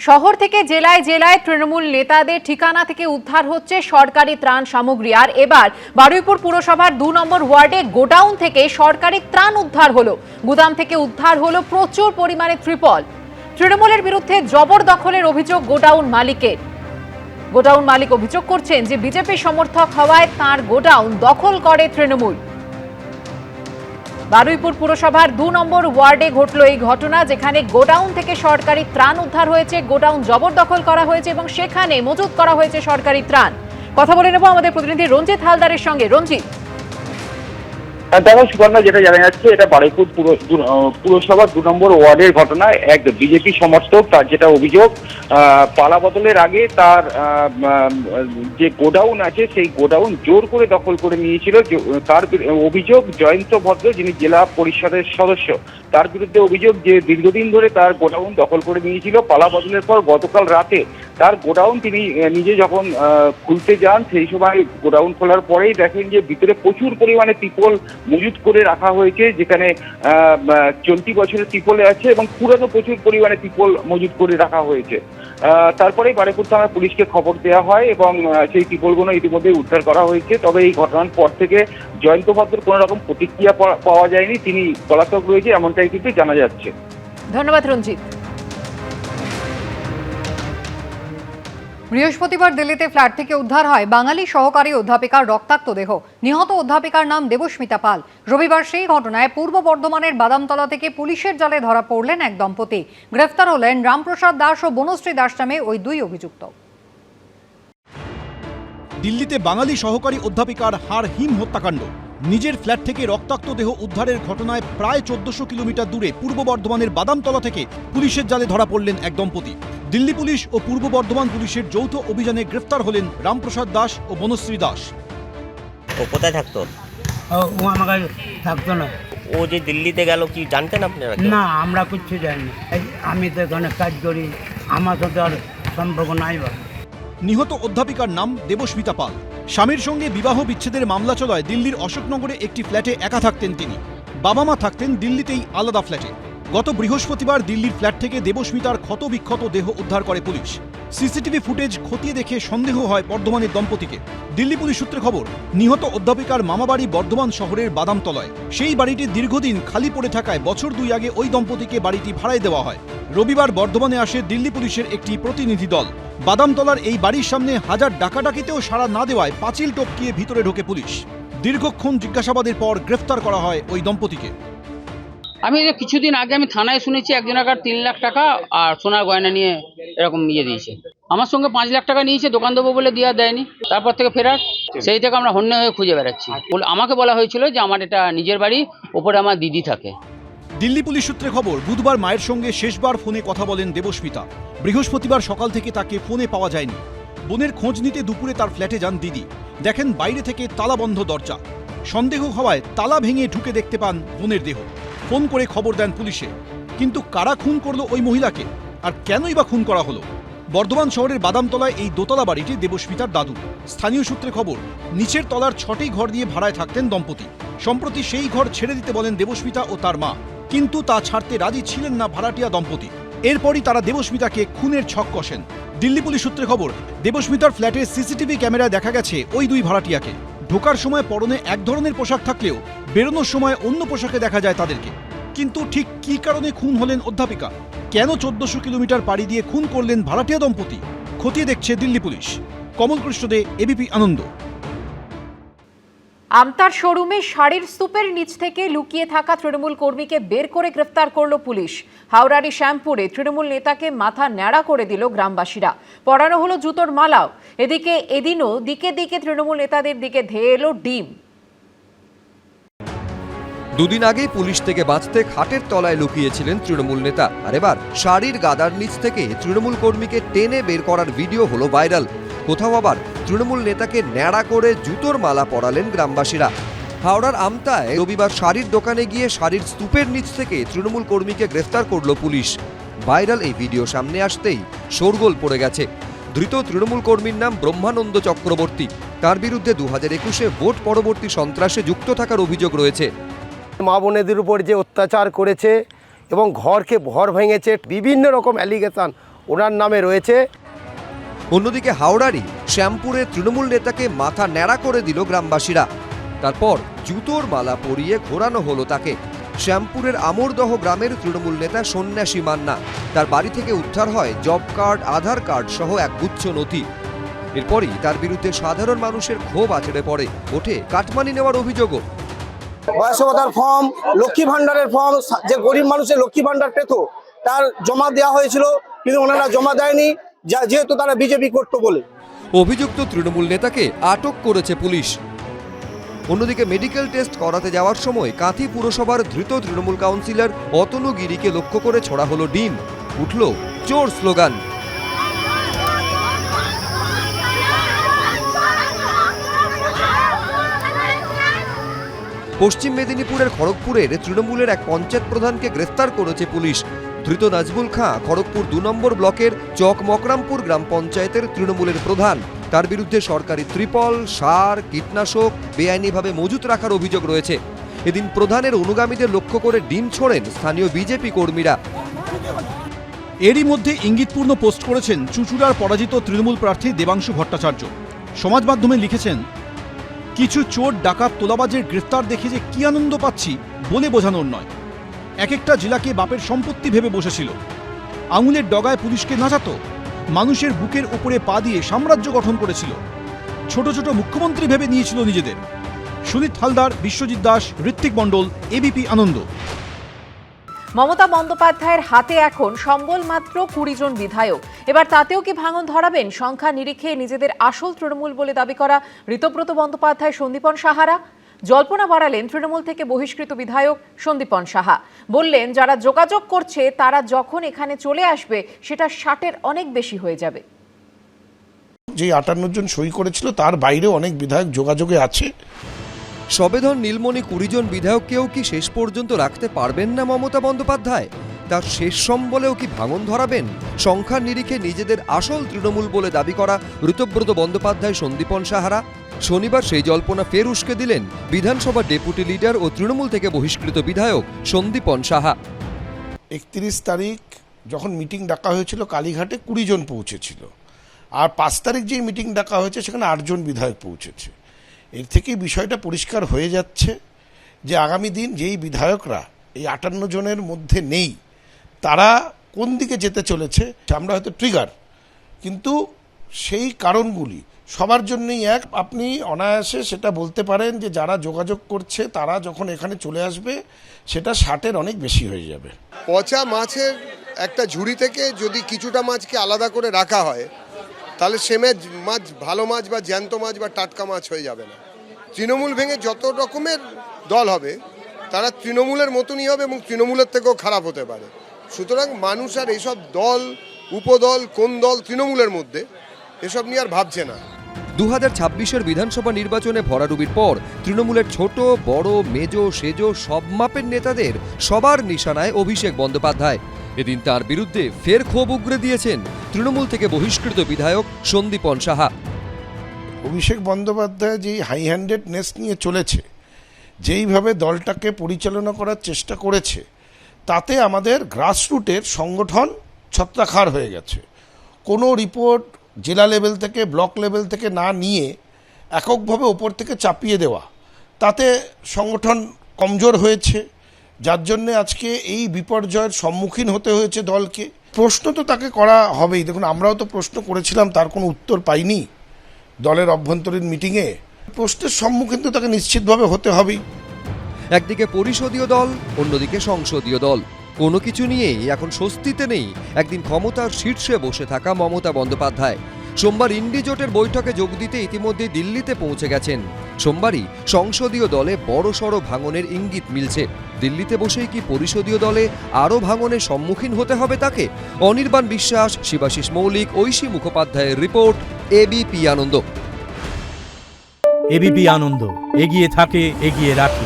শহর থেকে জেলায় জেলায় তৃণমূল নেতাদের ঠিকানা থেকে উদ্ধার হচ্ছে সরকারি ত্রাণ সামগ্রী। আর এবার বারুইপুর পুরসভার 2 নম্বর ওয়ার্ডে গোডাউন থেকে সরকারি ত্রাণ উদ্ধার হলো। গুদাম থেকে উদ্ধার হলো প্রচুর পরিমাণে ত্রিপল। তৃণমূলের বিরুদ্ধে জবরদখলের অভিযোগ গোডাউন মালিকের। গোডাউন মালিক অভিযোগ করছেন যে বিজেপি সমর্থক হওয়ায় তার গোডাউন দখল করে তৃণমূল। বারুইপুর পুরসভার 2 নম্বর ওয়ার্ডে ঘটল এই ঘটনা, যেখানে গোডাউন থেকে সরকারি ত্রাণ উদ্ধার হয়েছে, গোডাউন জবরদখল করা হয়েছে এবং সেখানে মজুত করা হয়েছে সরকারি ত্রাণ। কথা বলে নেব আমাদের প্রতিনিধি রঞ্জিত হালদারের সঙ্গে। রঞ্জিত, দেখো সুবর্ণা, যেটা জানা যাচ্ছে এটা বারুইপুর পুরসভার 2 নম্বর ওয়ার্ডের ঘটনা। এক বিজেপি সমর্থক, তার যেটা অভিযোগ, পালা বদলের আগে তার যে গোডাউন আছে সেই গোডাউন জোর করে দখল করে নিয়েছিল। তার অভিযোগ জয়ন্ত ভদ্র, যিনি জেলা পরিষদের সদস্য, তার বিরুদ্ধে অভিযোগ যে দীর্ঘদিন ধরে তার গোডাউন দখল করে নিয়েছিল। পালা বদলের পর গতকাল রাতে তার গোডাউন তিনি নিজে যখন খুলতে যান, সেই সময় গোডাউন খোলার পরেই দেখেন যে ভিতরে প্রচুর পরিমাণে ত্রিপল মজুত করে রাখা হয়েছে, যেখানে চলতি বছরের ত্রিপলে আছে এবং পুরনো প্রচুর পরিমাণে ত্রিপল মজুত করে রাখা হয়েছে। তারপরেই বারুইপুর থানার পুলিশকে খবর দেওয়া হয় এবং সেই ত্রিপলগুলো ইতিমধ্যে উদ্ধার করা হয়েছে। তবে এই ঘটনার পর থেকে জয়ন্ত ভদ্রের কোনো রকম প্রতিক্রিয়া পাওয়া যায়নি, তিনি পলাতক রয়েছে এমনটাই কিন্তু জানা যাচ্ছে। ধন্যবাদ রঞ্জিত। বৃহস্পতিবার দিল্লিতে ফ্ল্যাট থেকে উদ্ধার হয় বাঙালি সহকারী অধ্যাপিকার রক্তাক্ত দেহ। নিহত অধ্যাপিকার নাম দেবস্মিতা পাল। রবিবার সেই ঘটনায় পূর্ব বর্ধমানের বাদামতলা থেকে পুলিশের জালে ধরা পড়লেন এক দম্পতি। গ্রেফতার হলেন রামপ্রসাদ দাস ও বনশ্রী দাস নামে ওই 2 অভিযুক্ত। দিল্লিতে বাঙালি সহকারী অধ্যাপিকার হাড়হিম হত্যাকাণ্ড। নিজের ফ্ল্যাট থেকে রক্তাক্ত দেহ উদ্ধারের ঘটনায় প্রায় 1400 কিলোমিটার দূরে পূর্ব বর্ধমানের বাদামতলা থেকে পুলিশের জালে ধরা পড়লেন এক দম্পতি। দিল্লি পুলিশ ও পূর্ব বর্ধমান পুলিশের যৌথ অভিযানে গ্রেফতার হলেন রামপ্রসাদ দাস ও বনশ্রী দাস। ও কোথায় থাকতো? ও আমাকে থাকতো না। ও যে দিল্লিতে গেল কি জানতেন আপনারা? না, আমরা কিচ্ছু জানি না। আমি তো এখানে কাজ করি, আমার সাথে আর সম্পর্ক নাই। নিহত অধ্যাপিকার নাম দেবস্মিতা পাল। স্বামীর সঙ্গে বিবাহ বিচ্ছেদের মামলা চলায় দিল্লির অশোকনগরে একটি ফ্ল্যাটে একা থাকতেন তিনি। বাবা মা থাকতেন দিল্লিতেই আলাদা ফ্ল্যাটে। গত বৃহস্পতিবার দিল্লির ফ্ল্যাট থেকে দেবস্মিতার ক্ষতবিক্ষত দেহ উদ্ধার করে পুলিশ। সিসিটিভি ফুটেজ খতিয়ে দেখে সন্দেহ হয় বর্ধমানের দম্পতিকে। দিল্লি পুলিশ সূত্রে খবর, নিহত অধ্যাপিকার মামাবাড়ি বর্ধমান শহরের বাদামতলায়। সেই বাড়িটি দীর্ঘদিন খালি পড়ে থাকায় বছর 2 আগে ওই দম্পতিকে বাড়িটি ভাড়ায় দেওয়া হয়। রবিবার বর্ধমানে আসে দিল্লি পুলিশের একটি প্রতিনিধি দল। বাদামতলার এই বাড়ির সামনে হাজার ডাকাডাকিতেও সাড়া না দেওয়ায় পাঁচিল টপকিয়ে ভিতরে ঢোকে পুলিশ। দীর্ঘক্ষণ জিজ্ঞাসাবাদের পর গ্রেফতার করা হয় ওই দম্পতিকে। আমি কিছুদিন আগে আমি থানায় শুনেছি একজনের 3 লাখ টাকা আর সোনার গয়না নিয়ে এরকম দিয়েছে। আমার সঙ্গে 5 লাখ টাকা নিয়েছে, দোকান দেবো বলে দেয়নি। তারপর থেকে ফেরার, সেই থেকে আমরা হন্যে হয়ে খুঁজে বেড়াচ্ছি। আমাকে বলা হয়েছিল যে আমার এটা নিজের বাড়ি, ওপরে আমার দিদি থাকে। দিল্লি পুলিশ সূত্রে খবর, বুধবার মায়ের সঙ্গে শেষবার ফোনে কথা বলেন দেবস্মিতা। বৃহস্পতিবার সকাল থেকে তাকে ফোনে পাওয়া যায়নি। বোনের খোঁজ নিতে দুপুরে তার ফ্ল্যাটে যান দিদি। দেখেন বাইরে থেকে তালাবন্ধ দরজা। সন্দেহ হওয়ায় তালা ভেঙে ঢুকে দেখতে পান বোনের দেহ। ফোন করে খবর দেন পুলিশে। কিন্তু কারা খুন করলো ওই মহিলাকে, আর কেনই বা খুন করা হলো? বর্ধমান শহরের বাদামতলায় এই দোতলা বাড়িটি দেবস্মিতার দাদু। স্থানীয় সূত্রে খবর, নিচের তলার 6টি ঘর দিয়ে ভাড়ায় থাকতেন দম্পতি। সম্প্রতি সেই ঘর ছেড়ে দিতে বলেন দেবস্মিতা ও তার মা, কিন্তু তা ছাড়তে রাজি ছিলেন না ভাড়াটিয়া দম্পতি। এরপরই তারা দেবস্মিতাকে খুনের ছক কষেন। দিল্লি পুলিশ সূত্রে খবর, দেবস্মিতার ফ্ল্যাটে সিসিটিভি ক্যামেরায় দেখা গেছে ওই 2 ভাড়াটিয়াকে। ঢোকার সময় পরনে এক ধরনের পোশাক থাকলেও বেরোনোর সময় অন্য পোশাকে দেখা যায় তাদেরকে। কিন্তু ঠিক কী কারণে খুন হলেন অধ্যাপিকা? কেন 1400 কিলোমিটার পাড়ি দিয়ে খুন করলেন ভাড়াটিয়া দম্পতি? খতিয়ে দেখছে দিল্লি পুলিশ। কমল কৃষ্ণ দে, এবিপি আনন্দ। আমতার শোরুমে শাড়ির স্তূপের নিচ থেকে লুকিয়ে থাকা তৃণমূল কর্মীকে বের করে গ্রেফতার করল পুলিশ। হাওড়ারি শ্যামপুরে তৃণমূল নেতাকে মাথা ন্যাড়া করে দিল গ্রামবাসীরা। পরানো হলো জুতোর মালাও। এদিকে এদিনও দিকে দিকে তৃণমূল নেতাদের দিকে ধেয়ে এলো ডিম। দুদিন আগেই পুলিশ থেকে বাঁচতে খাটের তলায় লুকিয়েছিলেন তৃণমূল নেতা, আর এবার শাড়ির গাদার নিচ থেকে তৃণমূল কর্মীকে টেনে বের করার ভিডিও হলো ভাইরাল। কোথাও আবার তৃণমূল নেতাকে ন্যাড়া করে জুতোর মালা পরালেন গ্রামবাসীরা। হাওড়ার আমতায় রবিবার শাড়ির দোকানে গিয়ে শাড়ির স্তূপের নিচ থেকে তৃণমূল কর্মীকে গ্রেফতার করল পুলিশ। ভাইরাল এই ভিডিও সামনে আসতেই শোরগোল পড়ে গেছে। ধৃত তৃণমূল কর্মীর নাম ব্রহ্মানন্দ চক্রবর্তী। তার বিরুদ্ধে 2021-এ ভোট পরবর্তী সন্ত্রাসে যুক্ত থাকার অভিযোগ রয়েছে। মা বোনেদের উপর যে অত্যাচার করেছে এবং ঘরকে ঘর ভেঙেছে, বিভিন্ন রকম অ্যালিগেশন ওনার নামে রয়েছে। অন্যদিকে হাওড়ারই শ্যামপুরে তৃণমূল নেতাকে মাথা ন্যাড়া করে দিল গ্রামবাসীরা। তারপর জুতোর মালা পরিয়ে ঘোরানো হলো তাকে। শ্যামপুরের আমরদহ গ্রামের তৃণমূল নেতা সন্ন্যাসী মান্না, তার বাড়ি থেকে উদ্ধার হয় জব কার্ড, আধার কার্ড সহ এক গুচ্ছ নথি। এরপরই তার বিরুদ্ধে সাধারণ মানুষের ক্ষোভ আছড়ে পড়ে, ওঠে কাটমানি নেওয়ার অভিযোগও। বয়স্ক ভাতার ফর্ম, লক্ষ্মী ভান্ডারের ফর্ম, যে গরিব মানুষের লক্ষ্মী ভান্ডার পেত তার জমা দেওয়া হয়েছিল, কিন্তু ওনারা জমা দেয়নি, যেহেতু তারা বিজেপি করতো বলে। অভিযুক্ত তৃণমূল নেতাকে আটক করেছে পুলিশ। অন্যদিকে মেডিকেল টেস্ট করাতে যাওয়ার সময় কাঁথি পুরসভার ধৃত তৃণমূল কাউন্সিলর অতনু গিরিকে লক্ষ্য করে ছড়া হলো ডিম, উঠল চোর স্লোগান। পশ্চিম মেদিনীপুরের খড়গপুরের তৃণমূলের এক পঞ্চায়েত প্রধানকে গ্রেফতার করেছে পুলিশ। ধৃত নাজবুল খাঁ খড়গপুর 2 নম্বর ব্লকের চক মকরামপুর গ্রাম পঞ্চায়েতের তৃণমূলের প্রধান। তার বিরুদ্ধে সরকারি ত্রিপল, সার, কীটনাশক বেআইনিভাবে মজুত রাখার অভিযোগ রয়েছে। এদিন প্রধানের অনুগামীদের লক্ষ্য করে ডিম ছোড়েন স্থানীয় বিজেপি কর্মীরা। এরই মধ্যে ইঙ্গিতপূর্ণ পোস্ট করেছেন চুঁচুড়ার পরাজিত তৃণমূল প্রার্থী দেবাংশু ভট্টাচার্য। সমাজ মাধ্যমে লিখেছেন, কিছু চোর, ডাকাত, তোলাবাজের গ্রেফতার দেখে যে কি আনন্দ পাচ্ছি বলে বোঝানোর নয়। এক একটা জেলাকে বাপের সম্পত্তি ভেবে বসেছিল, আঙুলের ডগায় পুলিশকে নাচাতো, মানুষের বুকের উপরে পা দিয়ে সাম্রাজ্য গঠন করেছিল, ছোট ছোট মুখ্যমন্ত্রী ভেবে নিয়েছিল নিজেদের। সুনীত হালদার, বিশ্বজিৎ দাস, ঋত্বিক মণ্ডল, এবিপি আনন্দ। মমতা বন্দ্যোপাধ্যায়ের হাতে এখন সম্বল মাত্র 20 জন বিধায়ক। এবার তাতেও কি ভাঙন ধরাবেন সংখ্যা নিরিখে নিজেদের আসল তৃণমূল বলে দাবি করা ঋতব্রত বন্দ্যোপাধ্যায়, সন্দীপন সাহারা? জল্পনা বাড়ালেন তৃণমূল থেকে বহিষ্কৃত বিধায়ক সন্দীপন সাহা। বললেন, যারা যোগাযোগ করছে তারা যখন এখানে চলে আসবে সেটা 60-এর অনেক বেশি হয়ে যাবে। যে 58 জন সই করেছিল তার বাইরেও অনেক বিধায়ক যোগাযোগে আছে। সবেধন নীলমণি 20 জন বিধায়ককেও কি শেষ পর্যন্ত রাখতে পারবেন না মমতা বন্দ্যোপাধ্যায়? তার শেষ সম্বলেও কি ভাঙন ধরাবেন সংখ্যার নিরিখে নিজেদের আসল তৃণমূল বলে দাবি করা ঋতব্রত বন্দ্যোপাধ্যায়, সন্দীপন সাহারা? শনিবার সেই জল্পনা ফের উস্কে দিলেন বিধানসভা ডেপুটি লিডার ও তৃণমূল থেকে বহিষ্কৃত বিধায়ক সন্দীপন সাহা। 31 তারিখ যখন মিটিং ডাকা হয়েছিল কালীঘাটে 20 জন পৌঁছেছিল, আর 5 তারিখ যে মিটিং ডাকা হয়েছে সেখানে 8 জন বিধায়ক পৌঁছেছে। এর থেকেই বিষয়টা পরিষ্কার হয়ে যাচ্ছে যে আগামী দিন যেই বিধায়করা এই 58 জনের মধ্যে নেই তারা কোন দিকে যেতে চলেছে। আমরা হয়তো ট্রিগার, কিন্তু সেই কারণগুলি সবার জন্যই এক। আপনি অনায়াসে সেটা বলতে পারেন যে যারা যোগাযোগ করছে তারা যখন এখানে চলে আসবে সেটা 60-এর অনেক বেশি হয়ে যাবে। পচা মাছের একটা ঝুড়ি থেকে যদি কিছুটা মাছকে আলাদা করে রাখা হয় তাহলে সে মাছ ভালো মাছ বা জ্যান্ত মাছ বা টাটকা মাছ হয়ে যাবে না। তৃণমূল ভেঙে যত রকমের দল হবে তারা তৃণমূলের মতনই হবে এবং তৃণমূলের থেকেও খারাপ হতে পারে। সুতরাং মানুষ আর এইসব দল, উপদল, কোন দল তৃণমূলের মধ্যে এসব নিয়ে আর ভাবছে না। 2026-এর বিধানসভা নির্বাচনে ভরাডুবির পর তৃণমূলের ছোট বড়, মেজো সেজো সব মাপের নেতাদের সবার নিশানায় অভিষেক বন্দ্যোপাধ্যায়। এদিন তার বিরুদ্ধে ফের ক্ষোভ উগরে দিয়েছেন তৃণমূল থেকে বহিষ্কৃত বিধায়ক সন্দীপন সাহা। অভিষেক বন্দ্যোপাধ্যায় যেই হাই হ্যান্ডেডনেস নিয়ে চলেছে, যেইভাবে দলটাকে পরিচালনা করার চেষ্টা করেছে, তাতে আমাদের গ্রাসরুটের সংগঠন ছত্রাখার হয়ে গেছে। কোনো রিপোর্ট জেলা লেভেল থেকে, ব্লক লেভেল থেকে না নিয়ে এককভাবে ওপর থেকে চাপিয়ে দেওয়া, তাতে সংগঠন কমজোর হয়েছে, যার জন্যে আজকে এই বিপর্যয়ের সম্মুখীন হতে হয়েছে দলকে। প্রশ্ন তো তাকে করা হবেই। দেখুন, আমরাও তো প্রশ্ন করেছিলাম, তার কোনো উত্তর পাইনি দলের অভ্যন্তরীণ মিটিংয়ে। প্রশ্নের সম্মুখীন তো তাকে নিশ্চিতভাবে হতে হবেই। একদিকে পরিষদীয় দল, অন্যদিকে সংসদীয় দল, কোনো কিছু নিয়েই এখন স্বস্তিতে নেই একদিন ক্ষমতার শীর্ষে বসে থাকা মমতা বন্দ্যোপাধ্যায়। সোমবার ইন্ডি জোটের বৈঠকে যোগ দিতে ইতিমধ্যে দিল্লিতে পৌঁছে গেছেন। সোমবারই সংসদীয় দলে বড়সড় ভাঙনের ইঙ্গিত মিলছে। দিল্লিতে বসেই কি পরিষদীয় দলে আরও ভাঙনের সম্মুখীন হতে হবে তাকে? অনির্বাণ বিশ্বাস, শিবাশিস মৌলিক, ঐশী মুখোপাধ্যায়ের রিপোর্ট, এবিপি আনন্দ। এবিপি আনন্দ, এগিয়ে থাকে, এগিয়ে রাখে।